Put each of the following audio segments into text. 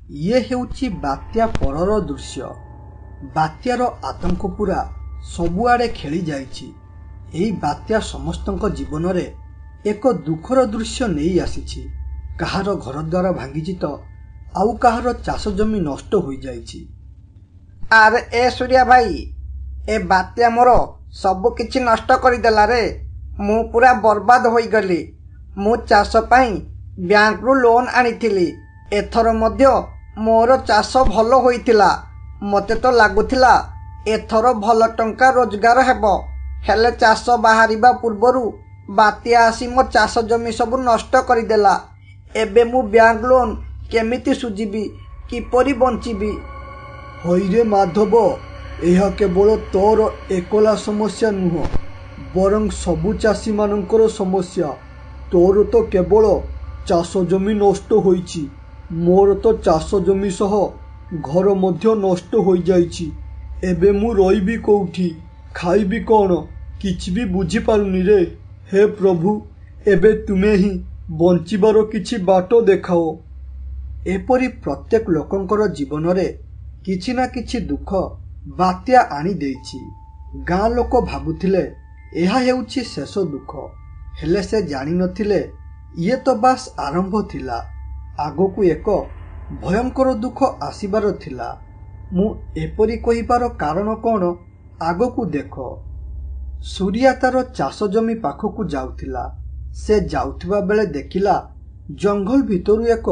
ये हेउची बात्या परर दृश्य। बात्यार आतंक पूरा सबुआड़े खेली जाइछि। एही बात्या समस्तक जीवन रे एक दुखर दृश्य नहीं आसीछि। कहार घरद्वार भांगिछि तो आउ कहार चाष जमी नष्ट हो जाइछि। आरे ए सूर्या भाई, ए बात्या मोर सब किछि नष्ट करदेला रे। मु पूरा बर्बाद होई गली। मु चाष पाई बैंक रु लोन आनिथिली। एथर मध्य मोर चाष भल होइथिला। मते तो लागुथिला एथर भल टंका रोजगार हेबो। हेले चाष बाहरिबा पूर्वरु बात्या आसी मो चाष जमी सब नष्ट करदेला। एबे मु बैंक लोन केमिति सुझिबी, किपरि बंचिबी? हईरे माधव, यह केवल तोर एकला समस्या नुह, बरं सबु चाषी मानकर समस्या। तोर तो केवल चाष जमी नष्ट होइछि, मोर तो चाष जमी सह घर मध्य नष्ट हो जाइछि। एबे मु रहिबी कोउठी, खाइबी कोन, किछि भी बुझी पारुनी रे। हे प्रभु, एबे तुमे ही बंचिबार किछि बाटो देखाओ। एपरी प्रत्येक लोकंकर जीवन रे किछि ना किछि दुख बात्या आनी देइछि। गाँ लोक भाबुथिले एहा हेउछि शेष दुख, हेले से जानि नथिले ये तो बास आरंभ थिला। आगोकू एक भयंकर दुख आसीबार थिला। मु एपरी कहिबार कारण कोन, आगोकू देखो। सूर्या तार चाष जमी पाखकू जाउथिला। से जाउथिबा बेले देखिला जंगल भितरु एक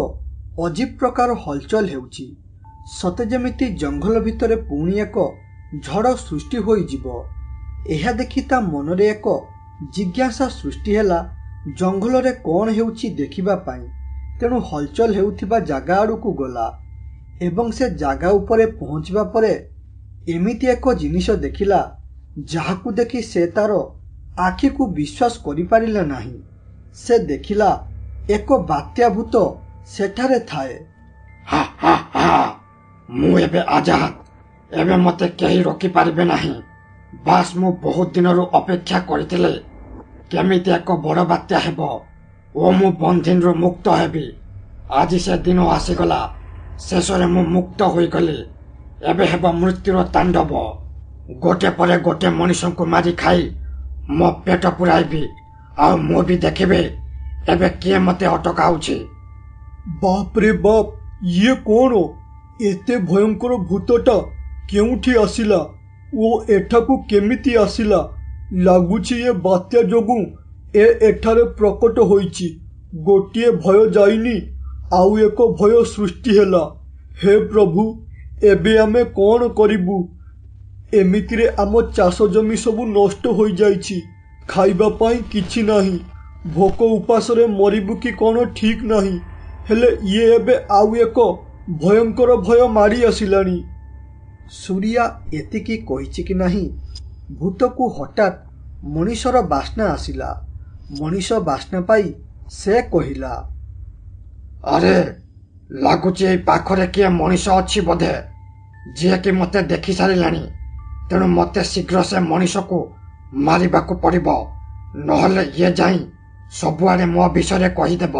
अजीब प्रकार हलचल हेउछि। सते जेमिति जंगल भितरे पुणी एक झड़ सृष्टि होई जिवो। एहा देखि ता मनरे एक जिज्ञासा सृष्टि हेला जंगल रे कोन हेउछि देखिबा पाई। तेणु हलचल हेउथिबा जागा आड़कू गला एवं से जागा उपरे पहुंचबा परे एमिति एक जिनिष देखिला जाहाकू देखि से तार आखि को विश्वास करि पारिला नाही। से देखिला एक बात्या भूत सेठारे थाए। हा हा हा, मु एबे आजाद। एबे मते केही रोकी पारिबे नाही। बास मु बहुत दिन रु अपेक्षा करथिले केमिति एक बड़ बात्या हेबो ओ मु बंधन रु मुक्त हेबी। आज से दिन आसीगला। शेषरे मु मुक्त होई गली। एबे हेबो मृत्युर तांडव। गोटे परे गोटे मनुष्य को मारी खाई मो पेट पुराइबी। आ मु भी देखिबे एबे किए मते अटकाउछि। बाप रे बाप, ये कौन? एते भयंकर भूतटा केउठी आसिला ओ एठाकू केमिति आसिला? लागुछि ये बात्या जोगु एठारे प्रकट होइछि। गोटिए भय जाइनी आउ एक भय सृष्टि हेला। हे प्रभु, एबे आमे कोन करिबु? एमितिरे आम चाष जमी सबु नष्ट हो जाइछि। खाइबा पाई किछि नाही। भोक उपासरे मरिबु कि कोन ठीक नाही। हेले ये एबे आउ एक भयंकर भय मारी आसिलानी। सूर्या एतिकी कहिछि कि नाही, भूत को हठात मनीषर बास्ना आसिला। मनीष बास्ना पाई से कहिला, अरे लागुछि एई पाखरे किए मनीष अछि बोधे, जे कि मते देखि सारिलानी। तेणु मते शीघ्र से मनीष को मारिबाकू पड़िबो, नहले ये जाई सबुआड़े मो विषय कहीदेब,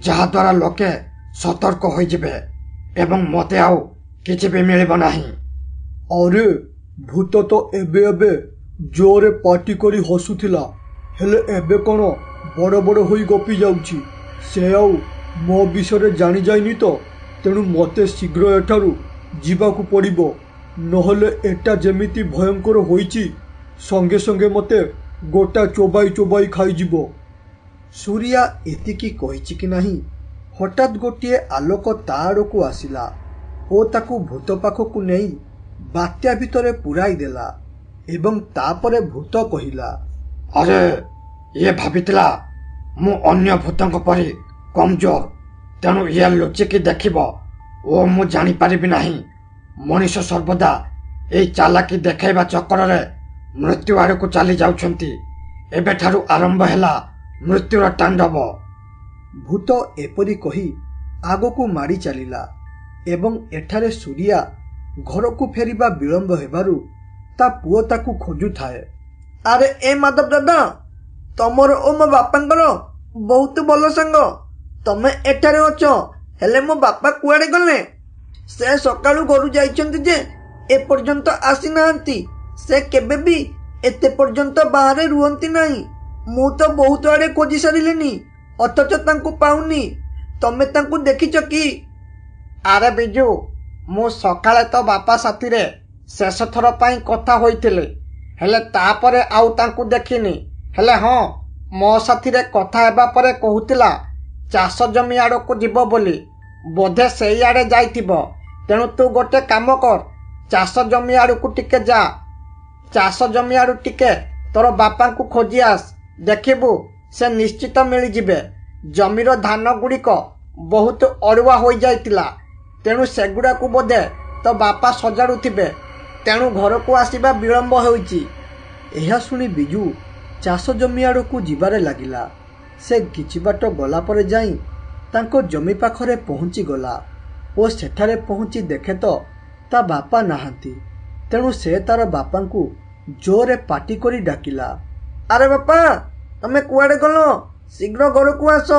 जहा द्वारा लोके सतर्क होई जिबे एवं मते आउ किछि भी मिलिबो नाही। अरे भूत तो एबे एबे जोरे पाटी करी हसुथिला, हेले एबे कोन बड़ बड़ होई गपी जाउछि। से आउ मो विषय जानि जाइनी तो, तेणु मते शीघ्र एठारु जीवाकू पड़िबो, नहले एटा जेमिति भयंकर होइछि संगे संगे मते गोटा चोबाई चोबाई खाई जिवो। सूर्या एतिकी कहिछि कि नाही, हठात गोटिए आलोक ता आड़कू आसिला ओ ताकू भूत पाखकू नेई बात्या भितरे पुराई देला। एवं तापरे भूत कहिला, अरे ये भाबितिला मु अन्य भूतंक परि कमजोर, तेणु ये लुचिकी देखिबो ओ मु जानि पारिबि नाही। मनीष सर्वदा एई चालाकी देखाइबा चक्कर रे मृत्यु आड़कू चली जाउछंती। एबे ठारू आरंभ हेला मृत्युर तांडव। भूत एपरी कही आगकू मारी चलिला एवं एठारे सूर्या घर को फेरिबा विलंब हेबारु ता पुओ ताकू खोजु थाए। अरे ए माधव दादा, तमर ओ मो बापांकर बहुत भल संग। तमे एठारे अछ, ହେଲେ ମୋ ବାପା କୁଆଡ଼େ ଗଲେ? ସେ ସକାଳୁ ଘରୁ ଯାଇଛନ୍ତି ଯେ ଏପର୍ଯ୍ୟନ୍ତ ଆସିନାହାନ୍ତି। ସେ କେବେ ବି ଏତେ ପର୍ଯ୍ୟନ୍ତ ବାହାରେ ରୁହନ୍ତି ନାହିଁ। ମୁଁ ତ ବହୁତ ଆଡ଼େ ଖୋଜି ସାରିଲିନି, ଅଥଚ ତାଙ୍କୁ ପାଉନି। ତମେ ତାଙ୍କୁ ଦେଖିଛ କି? ଆରେ ବିଜୁ, ମୁଁ ସକାଳେ ତ ବାପା ସାଥିରେ ଶେଷ ଥର ପାଇଁ କଥା ହୋଇଥିଲି, ହେଲେ ତାପରେ ଆଉ ତାଙ୍କୁ ଦେଖିନି। ହେଲେ ହଁ, ମୋ ସାଥିରେ କଥା ହେବା ପରେ କହୁଥିଲା ଚାଷ ଜମି ଆଡ଼କୁ ଯିବ ବୋଲି। ବୋଧେ ସେଇଆଡ଼େ ଯାଇଥିବ। ତେଣୁ ତୁ ଗୋଟେ କାମ କର, ଚାଷ ଜମି ଆଡ଼କୁ ଟିକେ ଯା। ଚାଷ ଜମି ଆଡ଼ୁ ଟିକେ ତୋର ବାପାଙ୍କୁ ଖୋଜି ଆସ। ଦେଖିବୁ ସେ ନିଶ୍ଚିତ ମିଳିଯିବେ। ଜମିର ଧାନ ଗୁଡ଼ିକ ବହୁତ ଅଡ଼ୁଆ ହୋଇଯାଇଥିଲା, ତେଣୁ ସେଗୁଡ଼ାକୁ ବୋଧେ ତୋ ବାପା ସଜାଡ଼ୁଥିବେ। ତେଣୁ ଘରକୁ ଆସିବା ବିଳମ୍ବ ହେଉଛି। ଏହା ଶୁଣି ବିଜୁ ଚାଷ ଜମି ଆଡ଼କୁ ଯିବାରେ ଲାଗିଲା। ସେ କିଛି ବାଟ ଗଲା ପରେ ଯାଇ ତାଙ୍କ ଜମି ପାଖରେ ପହଞ୍ଚିଗଲା ଓ ସେଠାରେ ପହଞ୍ଚି ଦେଖେ ତ ତା ବାପା ନାହାନ୍ତି। ତେଣୁ ସେ ତାର ବାପାଙ୍କୁ ଜୋରରେ ପାଟି କରି ଡାକିଲା। ଆରେ ବାପା, ତମେ କୁଆଡ଼େ ଗଲ? ଶୀଘ୍ର ଘରକୁ ଆସ।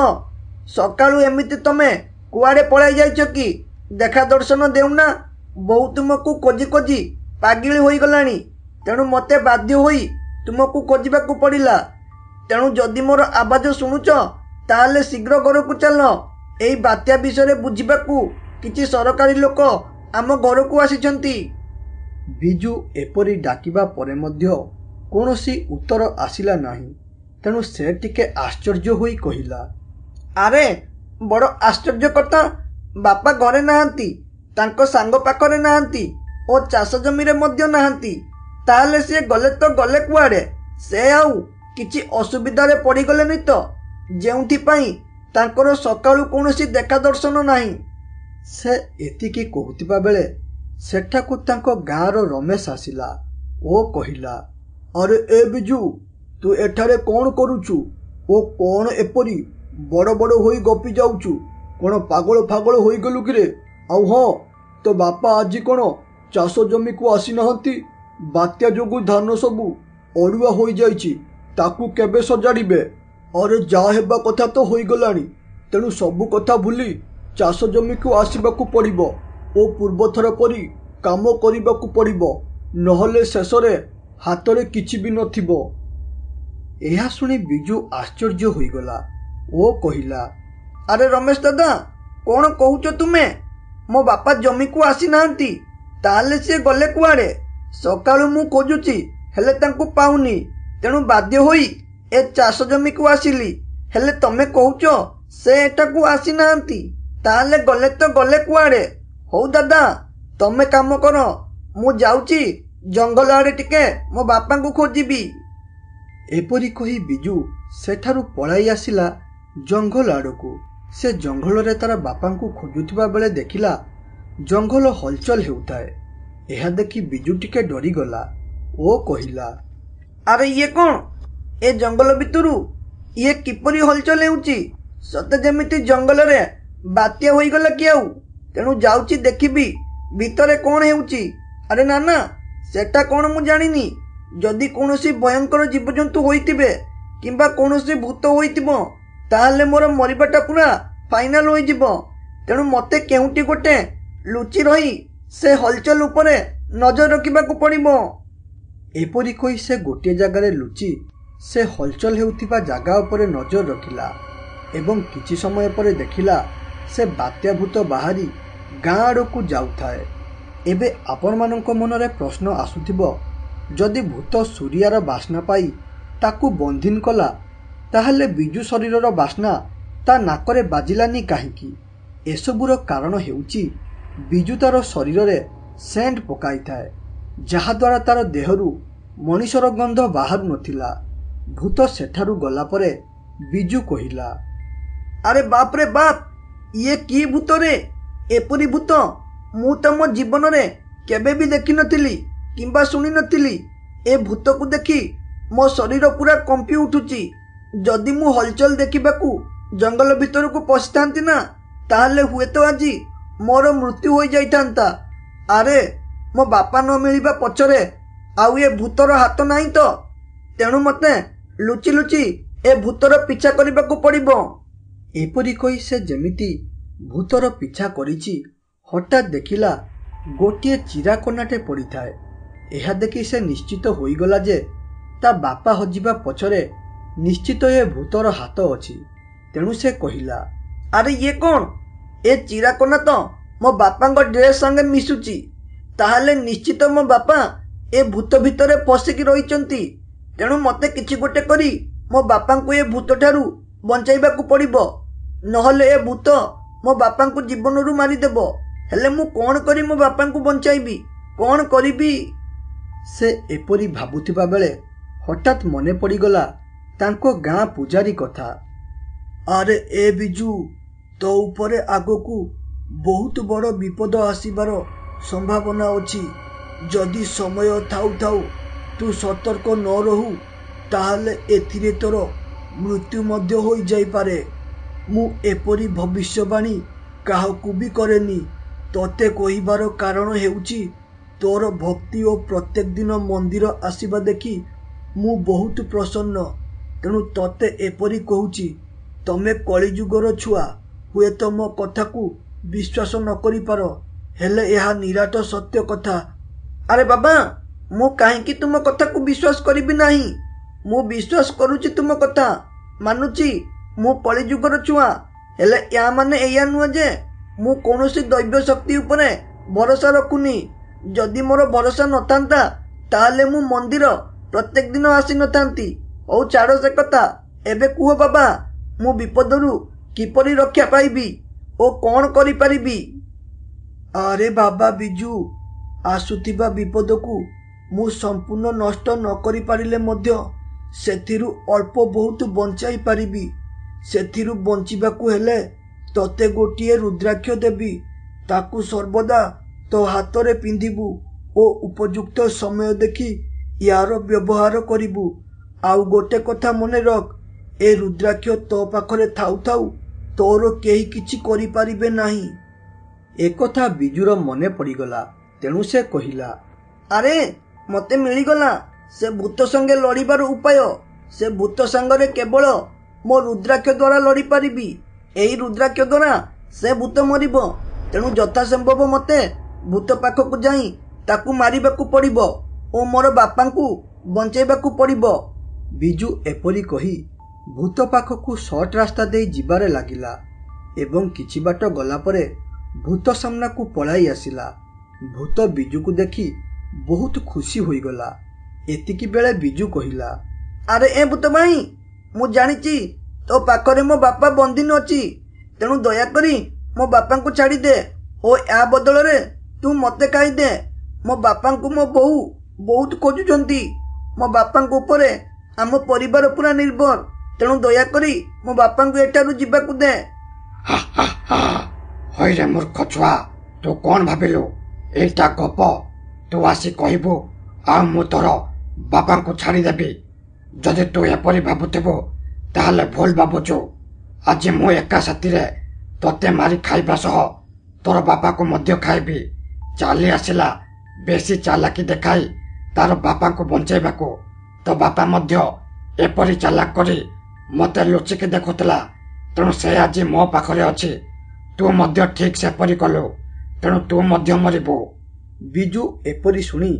ସକାଳୁ ଏମିତି ତମେ କୁଆଡ଼େ ପଳାଇ ଯାଇଛ କି? ଦେଖା ଦର୍ଶନ ଦେଉନା। ବୋଉ ତୁମକୁ ଖୋଜି ଖୋଜି ପାଗିଳି ହୋଇଗଲାଣି। ତେଣୁ ମୋତେ ବାଧ୍ୟ ହୋଇ ତୁମକୁ ଖୋଜିବାକୁ ପଡ଼ିଲା। ତେଣୁ ଯଦି ମୋର ଆବାଜ ଶୁଣୁଛ ତାହେଲେ ଶୀଘ୍ର ଘରକୁ ଚାଲ। ଏହି ବାତ୍ୟା ବିଷୟରେ ବୁଝିବାକୁ କିଛି ସରକାରୀ ଲୋକ ଆମ ଘରକୁ ଆସିଛନ୍ତି। ବିଜୁ ଏପରି ଡାକିବା ପରେ ମଧ୍ୟ କୌଣସି ଉତ୍ତର ଆସିଲା ନାହିଁ। ତେଣୁ ସେ ଟିକେ ଆଶ୍ଚର୍ଯ୍ୟ ହୋଇ କହିଲା, ଆରେ ବଡ଼ ଆଶ୍ଚର୍ଯ୍ୟ କଥା। ବାପା ଘରେ ନାହାନ୍ତି, ତାଙ୍କ ସାଙ୍ଗ ପାଖରେ ନାହାନ୍ତି ଓ ଚାଷ ଜମିରେ ମଧ୍ୟ ନାହାନ୍ତି। ତାହେଲେ ସେ ଗଲେ ତ ଗଲେ କୁଆଡ଼େ? ସେ ଆଉ କିଛି ଅସୁବିଧାରେ ପଡ଼ିଗଲେନି ତ, ଯେଉଁଥିପାଇଁ ତାଙ୍କର ସକାଳୁ କୌଣସି ଦେଖା ଦର୍ଶନ ନାହିଁ? ସେ ଏତିକି କହୁଥିବା ବେଳେ ସେଠାକୁ ତାଙ୍କ ଗାଁର ରମେଶ ଆସିଲା ଓ କହିଲା, ଆରେ ଏ ବିଜୁ, ତୁ ଏଠାରେ କ'ଣ କରୁଛୁ ଓ କ'ଣ ଏପରି ବଡ଼ ବଡ଼ ହୋଇ ଗପି ଯାଉଛୁ? କ'ଣ ପାଗଳ ଫାଗଳ ହୋଇଗଲୁ କିରେ? ଆଉ ହଁ, ତୋ ବାପା ଆଜି କ'ଣ ଚାଷ ଜମିକୁ ଆସିନାହାନ୍ତି? ବାତ୍ୟା ଯୋଗୁଁ ଧାନ ସବୁ ଅଡ଼ୁଆ ହୋଇଯାଇଛି, ତାକୁ କେବେ ସଜାଡ଼ିବେ? ଆରେ ଯାହା ହେବା କଥା ତ ହୋଇଗଲାଣି। ତେଣୁ ସବୁ କଥା ଭୁଲି ଚାଷ ଜମିକୁ ଆସିବାକୁ ପଡ଼ିବ ଓ ପୂର୍ବଥର ପରି କାମ କରିବାକୁ ପଡ଼ିବ, ନହେଲେ ଶେଷରେ ହାତରେ କିଛି ବି ନଥିବ। ଏହା ଶୁଣି ବିଜୁ ଆଶ୍ଚର୍ଯ୍ୟ ହୋଇଗଲା ଓ କହିଲା, ଆରେ ରମେଶ ଦାଦା, କ'ଣ କହୁଛ ତୁମେ? ମୋ ବାପା ଜମିକୁ ଆସିନାହାନ୍ତି, ତାହେଲେ ସିଏ ଗଲେ କୁଆଡ଼େ? ସକାଳୁ ମୁଁ ଖୋଜୁଛି, ହେଲେ ତାଙ୍କୁ ପାଉନି। ତେଣୁ ବାଧ୍ୟ ହୋଇ ଏ ଚାଷ ଜମିକୁ ଆସିଲି। ହେଲେ ତମେ କହୁଛ ସେ ଏଠାକୁ ଆସିନାହାନ୍ତି, ତାହେଲେ ଗଲେ ତ ଗଲେ କୁଆଡ଼େ? ହଉ ଦାଦା, ତମେ କାମ କର, ମୁଁ ଯାଉଛି ଜଙ୍ଗଲ ଆଡ଼େ ଟିକେ ମୋ ବାପାଙ୍କୁ ଖୋଜିବି। ଏପରି କହି ବିଜୁ ସେଠାରୁ ପଳାଇ ଆସିଲା ଜଙ୍ଗଲ ଆଡ଼କୁ। ସେ ଜଙ୍ଗଲରେ ତାର ବାପାଙ୍କୁ ଖୋଜୁଥିବା ବେଳେ ଦେଖିଲା ଜଙ୍ଗଲ ହଲଚଲ ହେଉଥାଏ। ଏହା ଦେଖି ବିଜୁ ଟିକେ ଡରିଗଲା ଓ କହିଲା, ଆରେ ଇଏ କ'ଣ? ଏ ଜଙ୍ଗଲ ଭିତରୁ ଇଏ କିପରି ହଲଚଲ ହେଉଛି? ସତେ ଯେମିତି ଜଙ୍ଗଲରେ ବାତ୍ୟା ହୋଇଗଲା କି ଆଉ? ତେଣୁ ଯାଉଛି ଦେଖିବି ଭିତରେ କ'ଣ ହେଉଛି। ଆରେ ନା ନା, ସେଟା କ'ଣ ମୁଁ ଜାଣିନି। ଯଦି କୌଣସି ଭୟଙ୍କର ଜୀବଜନ୍ତୁ ହୋଇଥିବେ କିମ୍ବା କୌଣସି ଭୂତ ହୋଇଥିବ, ତାହେଲେ ମୋର ମରିବାଟା ପୁରା ଫାଇନାଲ ହୋଇଯିବ। ତେଣୁ ମୋତେ କେଉଁଠି ଗୋଟେ ଲୁଚି ରହି ସେ ହଲଚଲ ଉପରେ ନଜର ରଖିବାକୁ ପଡ଼ିବ। ଏପରି କହି ସେ ଗୋଟିଏ ଜାଗାରେ ଲୁଚି ସେ ହଲଚଲ ହେଉଥିବା ଜାଗା ଉପରେ ନଜର ରଖିଲା ଏବଂ କିଛି ସମୟ ପରେ ଦେଖିଲା ସେ ବାତ୍ୟା ଭୂତ ବାହାରି ଗାଁ ଆଡ଼କୁ ଯାଉଥାଏ। ଏବେ ଆପଣମାନଙ୍କ ମନରେ ପ୍ରଶ୍ନ ଆସୁଥିବ, ଯଦି ଭୂତ ସୁରିଆର ବାସ୍ନା ପାଇ ତାକୁ ବନ୍ଦିନ କଲା, ତାହେଲେ ବିଜୁ ଶରୀରର ବାସ୍ନା ତା ନାକରେ ବାଜିଲାନି କାହିଁକି? ଏସବୁର କାରଣ ହେଉଛି ବିଜୁ ତାର ଶରୀରରେ ସେଣ୍ଟ ପକାଇଥାଏ, ଯାହାଦ୍ୱାରା ତାର ଦେହରୁ ମଣିଷର ଗନ୍ଧ ବାହାରୁ ନଥିଲା। ଭୂତ ସେଠାରୁ ଗଲା ପରେ ବିଜୁ କହିଲା, ଆରେ ବାପରେ ବାପ, ଇଏ କି ଭୂତରେ? ଏପରି ଭୂତ ମୁଁ ତ ମୋ ଜୀବନରେ କେବେ ବି ଦେଖିନଥିଲି କିମ୍ବା ଶୁଣିନଥିଲି। ଏ ଭୂତକୁ ଦେଖି ମୋ ଶରୀର ପୁରା କମ୍ପି ଉଠୁଛି। ଯଦି ମୁଁ ହଲଚଲ ଦେଖିବାକୁ ଜଙ୍ଗଲ ଭିତରକୁ ପଶିଥାନ୍ତି ନା, ତାହେଲେ ହୁଏତ ଆଜି ମୋର ମୃତ୍ୟୁ ହୋଇଯାଇଥାନ୍ତା। ଆରେ ମୋ ବାପା ନ ମିଳିବା ପଛରେ ଆଉ ଏ ଭୂତର ହାତ ନାହିଁ ତ? ତେଣୁ ମୋତେ ଲୁଚି ଲୁଚି ଏ ଭୂତର ପିଛା କରିବାକୁ ପଡ଼ିବ। ଏପରି କହି ସେ ଯେମିତି ଭୂତର ପିଛା କରିଛି, ହଠାତ୍ ଦେଖିଲା ଗୋଟିଏ ଚିରାକନାଟେ ପଡ଼ିଥାଏ। ଏହା ଦେଖି ସେ ନିଶ୍ଚିତ ହୋଇଗଲା ଯେ ତା ବାପା ହଜିବା ପଛରେ ନିଶ୍ଚିତ ଏ ଭୂତର ହାତ ଅଛି। ତେଣୁ ସେ କହିଲା, ଆରେ ଇଏ କ'ଣ? ଏ ଚିରାକନା ତ ମୋ ବାପାଙ୍କ ଡ୍ରେସ୍ ସଙ୍ଗେ ମିଶୁଛି। ତାହେଲେ ନିଶ୍ଚିତ ମୋ ବାପା ଏ ଭୂତ ଭିତରେ ପଶିକି ରହିଛନ୍ତି। ତେଣୁ ମୋତେ କିଛି ଗୋଟେ କରି ମୋ ବାପାଙ୍କୁ ଏ ଭୂତଠାରୁ ବଞ୍ଚାଇବାକୁ ପଡ଼ିବ। ନହେଲେ ଏ ଭୂତ ମୋ ବାପାଙ୍କୁ ଜୀବନରୁ ମାରିଦେବ। ହେଲେ ମୁଁ କ'ଣ କରି ମୋ ବାପାଙ୍କୁ ବଞ୍ଚାଇବି? କ'ଣ କରିବି? ସେ ଏପରି ଭାବୁଥିବା ବେଳେ ହଠାତ୍ ମନେ ପଡ଼ିଗଲା ତାଙ୍କ ଗାଁ ପୂଜାରୀ କଥା। ଆରେ ଏ ବିଜୁ, ତୋ ଉପରେ ଆଗକୁ ବହୁତ ବଡ଼ ବିପଦ ଆସିବାର ସମ୍ଭାବନା ଅଛି। ଯଦି ସମୟ ଥାଉ ଥାଉ ତୁ ସତର୍କ ନ ରହୁ ତାହେଲେ ଏଥିରେ ତୋର ମୃତ୍ୟୁ ମଧ୍ୟ ହୋଇଯାଇପାରେ। ମୁଁ ଏପରି ଭବିଷ୍ୟବାଣୀ କାହାକୁ ବି କରେନି। ତୋତେ କହିବାର କାରଣ ହେଉଛି ତୋର ଭକ୍ତି ଓ ପ୍ରତ୍ୟେକ ଦିନ ମନ୍ଦିର ଆସିବା ଦେଖି ମୁଁ ବହୁତ ପ୍ରସନ୍ନ। ତେଣୁ ତୋତେ ଏପରି କହୁଛି। ତମେ କଳିଯୁଗର ଛୁଆ, ହୁଏତ ମୋ କଥାକୁ ବିଶ୍ୱାସ ନ କରିପାର, ହେଲେ ଏହା ନିରାଟ ସତ୍ୟ କଥା। ଆରେ ବାବା, ମୁଁ କାହିଁକି ତୁମ କଥାକୁ ବିଶ୍ୱାସ କରିବି ନାହିଁ? ମୁଁ ବିଶ୍ୱାସ କରୁଛି ତୁମ କଥା, ମାନୁଛି ମୁଁ କଳିଯୁଗର ଛୁଆ। ହେଲେ ୟା ମାନେ ଏଇଆ ନୁହେଁ ଯେ ମୁଁ କୌଣସି ଦୈବ୍ୟ ଶକ୍ତି ଉପରେ ଭରସା ରଖୁନି। ଯଦି ମୋର ଭରସା ନଥାନ୍ତା ତାହେଲେ ମୁଁ ମନ୍ଦିର ପ୍ରତ୍ୟେକ ଦିନ ଆସିନଥାନ୍ତି। ହଉ ଛାଡ଼ ସେ କଥା। ଏବେ କୁହ ବାବା, ମୁଁ ବିପଦରୁ କିପରି ରକ୍ଷା ପାଇବି ଓ କ'ଣ କରିପାରିବି? ଆରେ ବାବା ବିଜୁ, ଆସୁଥିବା ବିପଦକୁ ମୁଁ ସମ୍ପୂର୍ଣ୍ଣ ନଷ୍ଟ ନ କରିପାରିଲେ ମଧ୍ୟ ସେଥିରୁ ଅଳ୍ପ ବହୁତ ବଞ୍ଚାଇ ପାରିବି। ସେଥିରୁ ବଞ୍ଚିବାକୁ ହେଲେ ତୋତେ ଗୋଟିଏ ରୁଦ୍ରାକ୍ଷ ଦେବି। ତାକୁ ସର୍ବଦା ତୋ ହାତରେ ପିନ୍ଧିବୁ ଓ ଉପଯୁକ୍ତ ସମୟ ଦେଖି ୟାର ବ୍ୟବହାର କରିବୁ। ଆଉ ଗୋଟେ କଥା ମନେ ରଖ, ଏ ରୁଦ୍ରାକ୍ଷ ତୋ ପାଖରେ ଥାଉ ଥାଉ ତୋର କେହି କିଛି କରିପାରିବେ ନାହିଁ। ଏକଥା ବିଜୁର ମନେ ପଡ଼ିଗଲା। ତେଣୁ ସେ କହିଲା, ଆରେ ମୋତେ ମିଳିଗଲା ସେ ଭୂତ ସଙ୍ଗେ ଲଢ଼ିବାର ଉପାୟ। ସେ ଭୂତ ସାଙ୍ଗରେ କେବଳ ମୋ ରୁଦ୍ରାକ୍ଷ ଦ୍ୱାରା ଲଢ଼ିପାରିବି। ଏହି ରୁଦ୍ରାକ୍ଷ ଦ୍ୱାରା ସେ ଭୂତ ମରିବ। ତେଣୁ ଯଥାସମ୍ଭବ ମୋତେ ଭୂତ ପାଖକୁ ଯାଇ ତାକୁ ମାରିବାକୁ ପଡ଼ିବ ଓ ମୋର ବାପାଙ୍କୁ ବଞ୍ଚାଇବାକୁ ପଡ଼ିବ। ବିଜୁ ଏପରି କହି ଭୂତ ପାଖକୁ ସର୍ଟ ରାସ୍ତା ଦେଇ ଯିବାରେ ଲାଗିଲା ଏବଂ କିଛି ବାଟ ଗଲା ପରେ ଭୂତ ସାମ୍ନାକୁ ପଳାଇ ଆସିଲା। ଭୂତ ବିଜୁକୁ ଦେଖି ବହୁତ ଖୁସି ହୋଇଗଲା। ଏତିକି ବେଳେ ବିଜୁ କହିଲା, ଆରେ ଏ ଭୂତ ଭାଇ, ମୁଁ ଜାଣିଛି ତୋ ପାଖରେ ମୋ ବାପା ବନ୍ଦିନ ଅଛି। ତେଣୁ ଦୟାକରି ମୋ ବାପାଙ୍କୁ ଛାଡ଼ିଦେ ଓ ୟା ବଦଳରେ ତୁ ମୋତେ ଖାଇଦେ। ମୋ ବାପାଙ୍କୁ ମୋ ବୋଉ ବହୁତ ଖୋଜୁଛନ୍ତି। ମୋ ବାପାଙ୍କ ଉପରେ ଆମ ପରିବାର ପୁରା ନିର୍ଭର। ତେଣୁ ଦୟାକରି ମୋ ବାପାଙ୍କୁ ଏଠାରୁ ଯିବାକୁ ଦେ। ହଇରେ ମୂର୍ଖ ଛୁଆ, ତୁ କ'ଣ ଭାବିଲୁ ଏଇଟା ଗପ? ତୁ ଆସି କହିବୁ ଆଉ ମୁଁ ତୋର ବାପାଙ୍କୁ ଛାଡ଼ିଦେବି। ଯଦି ତୁ ଏପରି ଭାବୁଥିବୁ ତାହେଲେ ଭୁଲ ଭାବୁଛୁ। ଆଜି ମୁଁ ଏକା ସାଥିରେ ତୋତେ ମାରି ଖାଇବା ସହ ତୋର ବାପାକୁ ମଧ୍ୟ ଖାଇବି। ଚାଲି ଆସିଲା ବେଶୀ ଚାଲାକି ଦେଖାଇ ତାର ବାପାଙ୍କୁ ବଞ୍ଚାଇବାକୁ। ତୋ ବାପା ମଧ୍ୟ ଏପରି ଚାଲାକ କରି ମୋତେ ଲୁଚିକି ଦେଖୁଥିଲା। ତେଣୁ ସେ ଆଜି ମୋ ପାଖରେ ଅଛି। ତୁ ମଧ୍ୟ ଠିକ୍ ସେପରି କଲୁ। ତେଣୁ ତୁ ମଧ୍ୟ ମରିବୁ। ବିଜୁ ଏପରି ଶୁଣି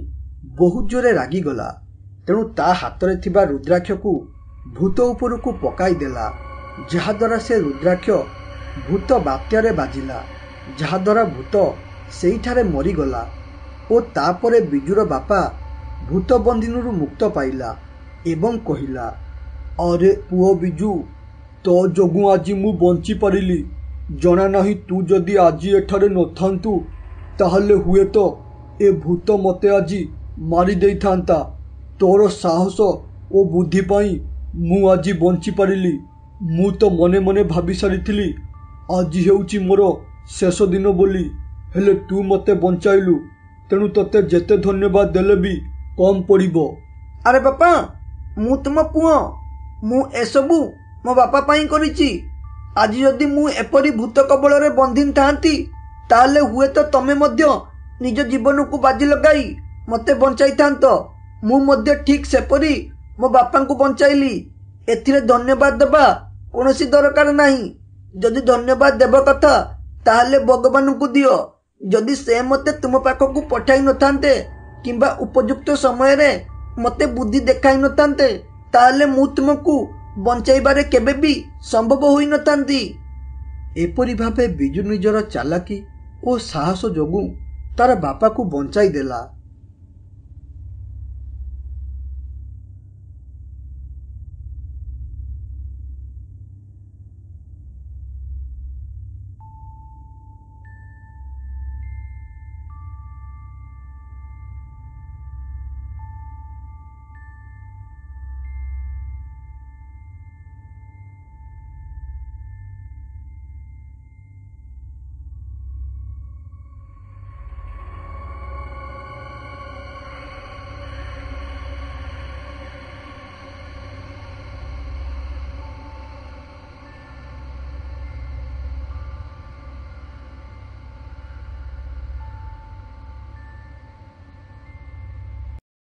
ବହୁତ ଜୋରେ ରାଗିଗଲା। ତେଣୁ ତା ହାତରେ ଥିବା ରୁଦ୍ରାକ୍ଷକୁ ଭୂତ ଉପରକୁ ପକାଇଦେଲା, ଯାହାଦ୍ୱାରା ସେ ରୁଦ୍ରାକ୍ଷ ଭୂତ ବାତ୍ୟାରେ ବାଜିଲା, ଯାହାଦ୍ୱାରା ଭୂତ ସେଇଠାରେ ମରିଗଲା ଓ ତାପରେ ବିଜୁର ବାପା ଭୂତ ବନ୍ଦିନରୁ ମୁକ୍ତ ପାଇଲା ଏବଂ କହିଲା, ଆରେ ପୁଅ ବିଜୁ, ତୋ ଯୋଗୁଁ ଆଜି ମୁଁ ବଞ୍ଚିପାରିଲି। ଜଣା ନାହିଁ ତୁ ଯଦି ଆଜି ଏଠାରେ ନଥାନ୍ତୁ ତାହେଲେ ହୁଏତ ଏ ଭୂତ ମୋତେ ଆଜି ମାରି ଦେଇଥାନ୍ତା। ତୋର ସାହସ ଓ ବୁଦ୍ଧି ପାଇଁ ମୁଁ ଆଜି ବଞ୍ଚିପାରିଲି। ମୁଁ ତ ମନେ ମନେ ଭାବି ସାରିଥିଲି ଆଜି ହେଉଛି ମୋର ଶେଷ ଦିନ ବୋଲି, ହେଲେ ତୁ ମୋତେ ବଞ୍ଚାଇଲୁ। ତେଣୁ ତୋତେ ଯେତେ ଧନ୍ୟବାଦ ଦେଲେ ବି କମ୍ ପଡ଼ିବ। ଆରେ ବାପା, ମୁଁ ତୁମ ପୁଅ। ମୁଁ ଏସବୁ ମୋ ବାପା ପାଇଁ କରିଛି। ଆଜି ଯଦି ମୁଁ ଏପରି ଭୂତ କବଳରେ ବନ୍ଦିନ ଥାନ୍ତି ତାହେଲେ ହୁଏତ ତମେ ମଧ୍ୟ ନିଜ ଜୀବନକୁ ବାଜି ଲଗାଇ ମୋତେ ବଞ୍ଚାଇଥାନ୍ତ। ମୁଁ ମଧ୍ୟ ଠିକ୍ ସେପରି ମୋ ବାପାଙ୍କୁ ବଞ୍ଚାଇଲି। ଏଥିରେ ଧନ୍ୟବାଦ ଦେବା କୌଣସି ଦରକାର ନାହିଁ। ଯଦି ଧନ୍ୟବାଦ ଦେବା କଥା ତାହେଲେ ଭଗବାନଙ୍କୁ ଦିଅ। ଯଦି ସେ ମୋତେ ତୁମ ପାଖକୁ ପଠାଇ ନଥାନ୍ତେ କିମ୍ବା ଉପଯୁକ୍ତ ସମୟରେ ମୋତେ ବୁଦ୍ଧି ଦେଖାଇ ନଥାନ୍ତେ ତାହେଲେ ମୁଁ ତୁମକୁ ବଞ୍ଚାଇବାରେ କେବେ ବି ସମ୍ଭବ ହୋଇନଥାନ୍ତି। ଏପରି ଭାବେ ବିଜୁ ନିଜର ଚାଲାକି ଓ ସାହସ ଯୋଗୁଁ ତାର ବାପାକୁ ବଞ୍ଚାଇ ଦେଲା।